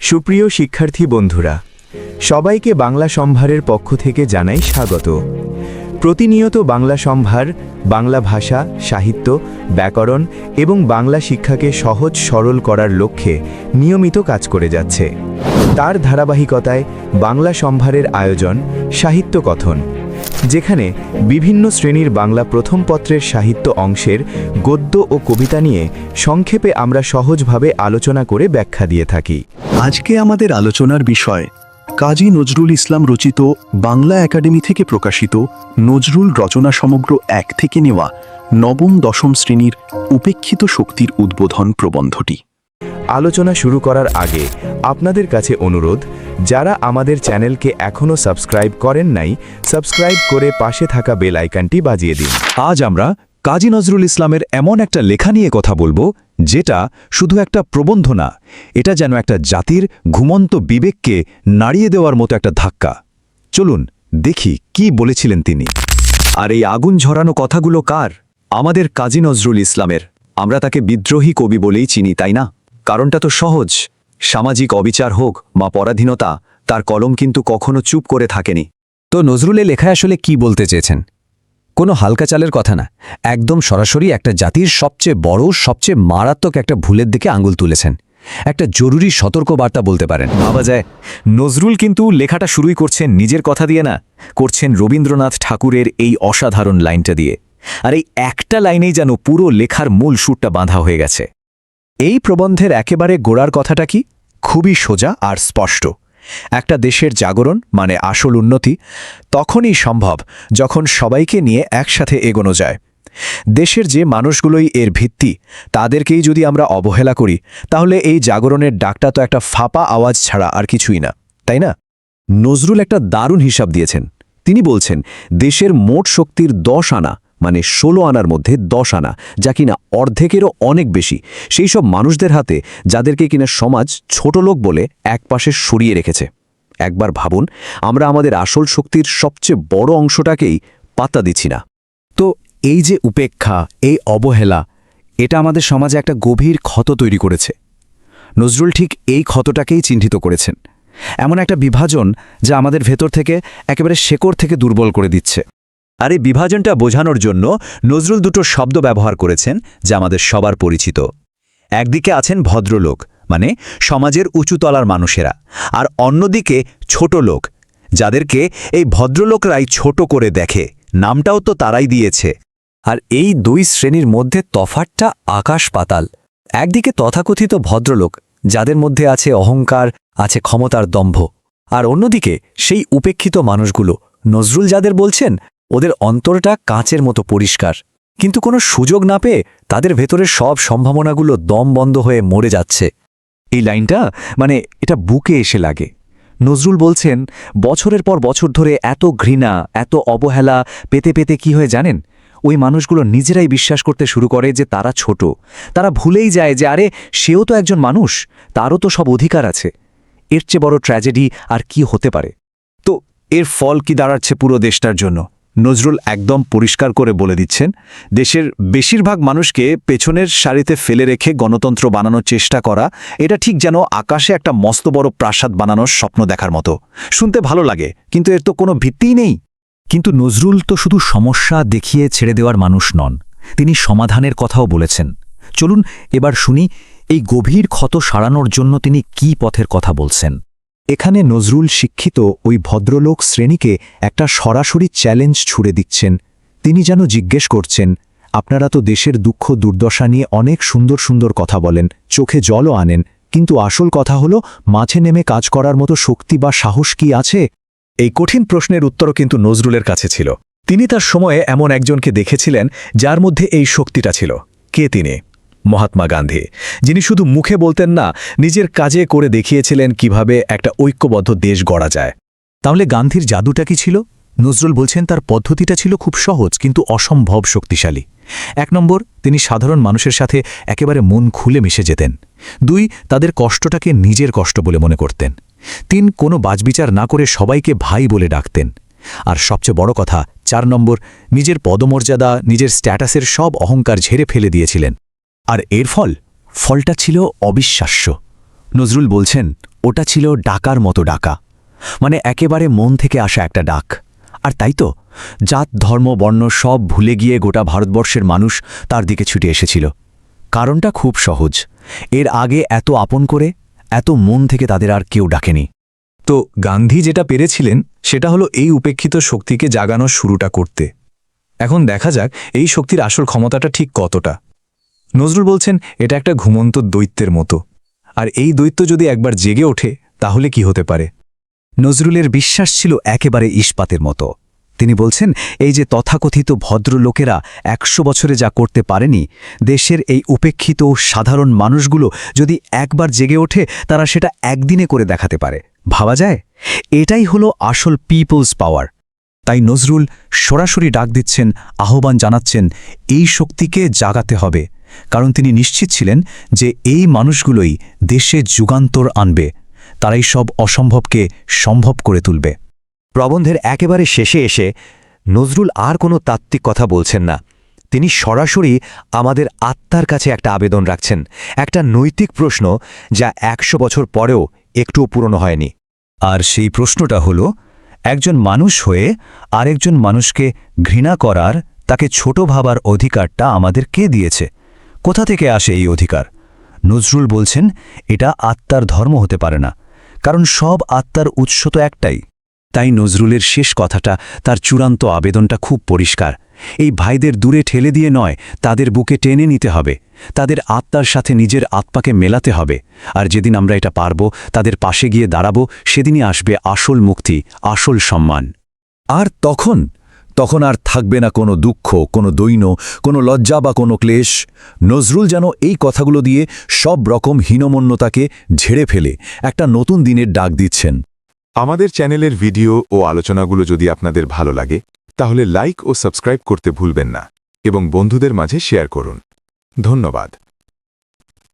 সুপ্রিয় শিক্ষার্থী বন্ধুরা, সবাইকে বাংলা সম্ভারের পক্ষ থেকে জানাই স্বাগত। প্রতিনিয়ত বাংলা সম্ভার বাংলা ভাষা, সাহিত্য, ব্যাকরণ এবং বাংলা শিক্ষাকে সহজ সরল করার লক্ষ্যে নিয়মিত কাজ করে যাচ্ছে। তার ধারাবাহিকতায় বাংলা সম্ভারের আয়োজন সাহিত্য কথন, যেখানে বিভিন্ন শ্রেণীর বাংলা প্রথম পত্রের সাহিত্য অংশের গদ্য ও কবিতা নিয়ে সংক্ষেপে আমরা সহজভাবে আলোচনা করে ব্যাখ্যা দিয়ে থাকি। আজকে আমাদের আলোচনার বিষয় কাজী নজরুল ইসলাম রচিত বাংলা একাডেমি থেকে প্রকাশিত নজরুল রচনা সমগ্র ১ থেকে নেওয়া নবম দশম শ্রেণীর উপেক্ষিত শক্তির উদ্বোধন প্রবন্ধটি। আলোচনা শুরু করার আগে আপনাদের কাছে অনুরোধ, যারা আমাদের চ্যানেলকে এখনও সাবস্ক্রাইব করেন নাই, সাবস্ক্রাইব করে পাশে থাকা বেল আইকনটি বাজিয়ে দিন। আজ আমরা কাজী নজরুল ইসলামের এমন একটা লেখা নিয়ে কথা বলবো, যেটা শুধু একটা প্রবন্ধ না, এটা যেন একটা জাতির ঘুমন্ত বিবেককে নাড়িয়ে দেওয়ার মতো একটা ধাক্কা। চলুন দেখি কি বলেছিলেন তিনি। আর এই আগুন ঝরানো কথাগুলো কার? আমাদের কাজী নজরুল ইসলামের। আমরা তাকে বিদ্রোহী কবি বলেই চিনি, তাই না? কারণটা তো সহজ। সামাজিক অবিচার হোক বা পরাধীনতা, তার কলম কিন্তু কখনো চুপ করে থাকেনি। তো নজরুলের লেখায় আসলে কি বলতে চেয়েছেন? কোনো হালকা চালের কথা না, একদম সরাসরি একটা জাতির সবচেয়ে বড়, সবচেয়ে মারাত্মক একটা ভুলের দিকে আঙুল তুলেছেন। একটা জরুরি সতর্কবার্তা বলতে পারেন। ভাবা যায়, নজরুল কিন্তু লেখাটা শুরুই করছেন নিজের কথা দিয়ে না, করছেন রবীন্দ্রনাথ ঠাকুরের এই অসাধারণ লাইনটা দিয়ে। আর এই একটা লাইনেই যেন পুরো লেখার মূল সুরটা বাঁধা হয়ে গেছে। এই প্রবন্ধের একেবারে গোড়ার কথাটা কি? খুবই সোজা আর স্পষ্ট। একটা দেশের জাগরণ মানে আসল উন্নতি তখনই সম্ভব যখন সবাইকে নিয়ে একসাথে এগোনো যায়। দেশের যে মানুষগুলোই এর ভিত্তি, তাদেরকেই যদি আমরা অবহেলা করি, তাহলে এই জাগরণের ডাকটা তো একটা ফাঁপা আওয়াজ ছাড়া আর কিছুই না, তাই না? নজরুল একটা দারুণ হিসাব দিয়েছেন। তিনি বলছেন, দেশের মোট শক্তির 10 আনা মানে 16 আনার মধ্যে 10 আনা, যা কিনা অর্ধেকেরও অনেক বেশি, সেই সব মানুষদের হাতে যাদেরকে কিনা সমাজ ছোট লোক বলে একপাশে সরিয়ে রেখেছে। একবার ভাবুন, আমরা আমাদের আসল শক্তির সবচেয়ে বড় অংশটাকেই পাত্তা দিচ্ছি না। তো এই যে উপেক্ষা, এই অবহেলা, এটা আমাদের সমাজে একটা গভীর ক্ষত তৈরি করেছে। নজরুল ঠিক এই ক্ষতটাকেই চিহ্নিত করেছেন। এমন একটা বিভাজন যা আমাদের ভেতর থেকে একেবারে শেকড় থেকে দুর্বল করে দিচ্ছে। আর এই বিভাজনটা বোঝানোর জন্য নজরুল দুটো শব্দ ব্যবহার করেছেন যা আমাদের সবার পরিচিত। একদিকে আছেন ভদ্রলোক, মানে সমাজের উঁচুতলার মানুষেরা, আর অন্যদিকে ছোট লোক, যাদেরকে এই ভদ্রলোকরাই ছোট করে দেখে। নামটাও তো তারাই দিয়েছে। আর এই দুই শ্রেণীর মধ্যে তফাৎটা আকাশ পাতাল। একদিকে তথাকথিত ভদ্রলোক, যাদের মধ্যে আছে অহংকার, আছে ক্ষমতার দম্ভ, আর অন্যদিকে সেই উপেক্ষিত মানুষগুলো, নজরুল যাদের বলছেন, ওদের অন্তরটা কাঁচের মতো পরিষ্কার, কিন্তু কোনো সুযোগ না পেয়ে তাদের ভেতরের সব সম্ভাবনাগুলো দম বন্ধ হয়ে মরে যাচ্ছে। এই লাইনটা মানে এটা বুকে এসে লাগে। নজরুল বলছেন, বছরের পর বছর ধরে এত ঘৃণা, এত অবহেলা পেতে পেতে কি হয় জানেন? ওই মানুষগুলো নিজেরাই বিশ্বাস করতে শুরু করে যে তারা ছোট। তারা ভুলেই যায় যে আরে সেও তো একজন মানুষ, তারও তো সব অধিকার আছে। এর চেয়ে বড় ট্র্যাজেডি আর কি হতে পারে? তো এর ফল কি দাঁড়াচ্ছে পুরো দেশটার জন্য? নজরুল একদম পরিষ্কার করে বলে দিচ্ছেন, দেশের বেশিরভাগ মানুষকে পেছনের সারিতে ফেলে রেখে গণতন্ত্র বানানোর চেষ্টা করা, এটা ঠিক যেন আকাশে একটা মস্ত বড় প্রাসাদ বানানোর স্বপ্ন দেখার মতো। শুনতে ভালো লাগে, কিন্তু এর তো কোনো ভিত্তিই নেই। কিন্তু নজরুল তো শুধু সমস্যা দেখিয়ে ছেড়ে দেওয়ার মানুষ নন, তিনি সমাধানের কথাও বলেছেন। চলুন এবার শুনি এই গভীর ক্ষত সারানোর জন্য তিনি কি পথের কথা বলছেন। এখানে নজরুল শিক্ষিত ওই ভদ্রলোক শ্রেণীকে একটা সরাসরি চ্যালেঞ্জ ছুড়ে দিচ্ছেন। তিনি যেন জিজ্ঞেস করছেন, আপনারা তো দেশের দুঃখ দুর্দশা নিয়ে অনেক সুন্দর সুন্দর কথা বলেন, চোখে জলও আনেন, কিন্তু আসল কথা হলো মাঠে নেমে কাজ করার মতো শক্তি বা সাহস কি আছে? এই কঠিন প্রশ্নের উত্তরও কিন্তু নজরুলের কাছে ছিল। তিনি তার সময়ে এমন একজনকে দেখেছিলেন যার মধ্যে এই শক্তিটা ছিল। কে তিনি? মহাত্মা গান্ধী, যিনি শুধু মুখে বলতেন না, নিজের কাজে করে দেখিয়েছিলেন কিভাবে একটা ঐক্যবদ্ধ দেশ গড়া যায়। তাহলে গান্ধীর জাদুটা কি ছিল? নজরুল বলছেন তার পদ্ধতিটা ছিল খুব সহজ কিন্তু অসম্ভব শক্তিশালী। 1 নম্বর, তিনি সাধারণ মানুষের সাথে একেবারে মন খুলে মিশে যেতেন। 2, তাদের কষ্টটাকে নিজের কষ্ট বলে মনে করতেন। 3, কোনো বাজবিচার না করে সবাইকে ভাই বলে ডাকতেন। আর সবচেয়ে বড় কথা 4 নম্বর, নিজের পদমর্যাদা, নিজের স্ট্যাটাসের সব অহংকার ঝেড়ে ফেলে দিয়েছিলেন। আর এর ফলটা ছিল অবিশ্বাস্য। নজরুল বলছেন, ওটা ছিল ডাকার মতো ডাকা, মানে একেবারে মন থেকে আসা একটা ডাক। আর তাই তো জাত ধর্ম বর্ণ সব ভুলে গিয়ে গোটা ভারতবর্ষের মানুষ তার দিকে ছুটে এসেছিল। কারণটা খুব সহজ, এর আগে এত আপন করে এত মন থেকে তাদের আর কেউ ডাকেনি। তো গান্ধী যেটা পেরেছিলেন সেটা হলো এই উপেক্ষিত শক্তিকে জাগানোর শুরুটা করতে। এখন দেখা যাক এই শক্তির আসল ক্ষমতাটা ঠিক কতটা। নজরুল বলছেন এটা একটা ঘুমন্ত দৈত্যের মতো, আর এই দৈত্য যদি একবার জেগে ওঠে তাহলে কি হতে পারে। নজরুলের বিশ্বাস ছিল একেবারে ইস্পাতের মতো। তিনি বলছেন, এই যে তথাকথিত ভদ্রলোকেরা ১০০ বছরে যা করতে পারেনি, দেশের এই উপেক্ষিত সাধারণ মানুষগুলো যদি একবার জেগে ওঠে তারা সেটা একদিনে করে দেখাতে পারে। ভাবা যায়? এটাই হলো আসল পিপলস পাওয়ার। তাই নজরুল সরাসরি ডাক দিচ্ছেন, আহ্বান জানাচ্ছেন এই শক্তিকে জাগাতে হবে, কারণ তিনি নিশ্চিত ছিলেন যে এই মানুষগুলোই দেশে যুগান্তর আনবে, তারাই সব অসম্ভবকে সম্ভব করে তুলবে। প্রবন্ধের একেবারে শেষে এসে নজরুল আর কোনো তাত্ত্বিক কথা বলছেন না। তিনি সরাসরি আমাদের আত্মার কাছে একটা আবেদন রাখছেন, একটা নৈতিক প্রশ্ন যা ১০০ বছর পরেও একটুও পুরনো হয়নি। আর সেই প্রশ্নটা হলো, একজন মানুষ হয়ে আরেকজন মানুষকে ঘৃণা করার, তাকে ছোট ভাবার অধিকারটা আমাদের কে দিয়েছে? কোথা থেকে আসে এই অধিকার? নজরুল বলছেন, এটা আত্মার ধর্ম হতে পারে না, কারণ সব আত্মার উৎস তো একটাই। তাই নজরুলের শেষ কথাটা, তার চূড়ান্ত আবেদনটা খুব পরিষ্কার। এই ভাইদের দূরে ঠেলে দিয়ে নয়, তাদের বুকে টেনে নিতে হবে, তাদের আত্মার সাথে নিজের আত্মাকে মেলাতে হবে। আর যেদিন আমরা এটা পারব, তাদের পাশে গিয়ে দাঁড়াবো, সেদিনই আসবে আসল মুক্তি, আসল সম্মান। আর তখন আর থাকবে না কোনো দুঃখ, কোনো দৈন্য, কোনো লজ্জা বা কোনো ক্লেশ। নজরুল যেন এই কথাগুলো দিয়ে সব রকম হীনমন্যতাকে ঝেড়ে ফেলে একটা নতুন দিনের ডাক দিচ্ছেন। আমাদের চ্যানেলের ভিডিও ও আলোচনাগুলো যদি আপনাদের ভালো লাগে তাহলে লাইক ও সাবস্ক্রাইব করতে ভুলবেন না এবং বন্ধুদের মাঝে শেয়ার করুন। ধন্যবাদ।